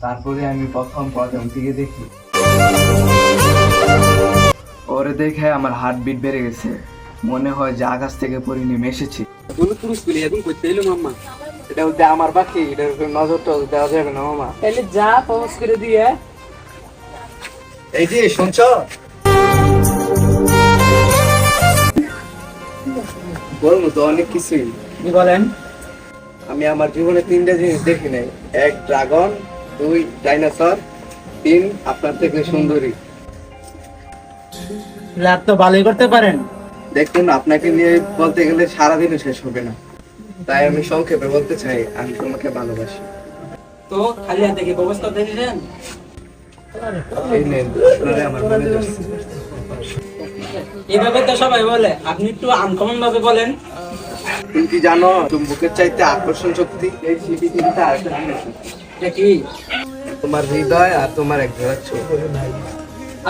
তারপরে আমি প্রথম প্রজাপতিকে দেখি। ওরে দেখে আমার হার্টবিট বেড়ে গেছে, মনে হয় যে আকাশ থেকে পরে নেমে এসেছি। এটা বলতে আমার পাখি, এটার উপর নজরটা দেওয়া যাবে না মামা। তাহলে যা প্রপোজ করে দিয়ে। এই যে শুনছ, বলবো তো অনেক কিছুই। কি বলেন? আমি আমার জীবনে 3টা জিনিস দেখি নাই। 1 ড্রাগন, 2 ডাইনোসর, 3 আপনার থেকে সুন্দরী। রাত তো ভালোই করতে পারেন। দেখুন, আপনাকে নিয়ে বলতে গেলে সারাদিনও শেষ হবে না, তাই আমি সংক্ষেপে বলতে চাই আমি তোমাকে ভালোবাসি। তো খালি হাতে কি প্রপোজ করতে এসেছেন? এই নেন, আপনারে আমার মনে ধরছে। এইভাবে তো সবাই বলে, আপনি একটু আনকমন ভাবে বলেন। তুমি কি জানো চুম্বকের চাইতে আকর্ষণ শক্তি এই পৃথিবীতে আরেকটা জিনিস আছে। এটা কি? তোমার হৃদয় আর তোমার এক জোড়া চোখ।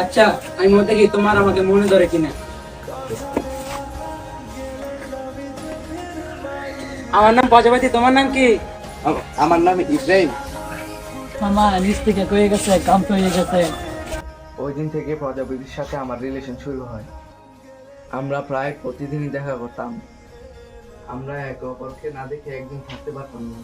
আচ্ছা, আমি মনে দেখি তোমার আমাকে মনে ধরে কিনা। আমার নাম প্রজাপতি, তোমার নাম কি? আমার নাম ইব্রাহিম। মামা নিচ থেকে কয়ে গেছে, কাম হয়ে গেছে। ওই দিন থেকে প্রজাপতির সাথে আমার রিলেশন শুরু হয়। আমরা প্রায় প্রতিদিনই দেখা করতাম। আমরা একে অপরকে না দেখে একদিন থাকতে পারতাম না।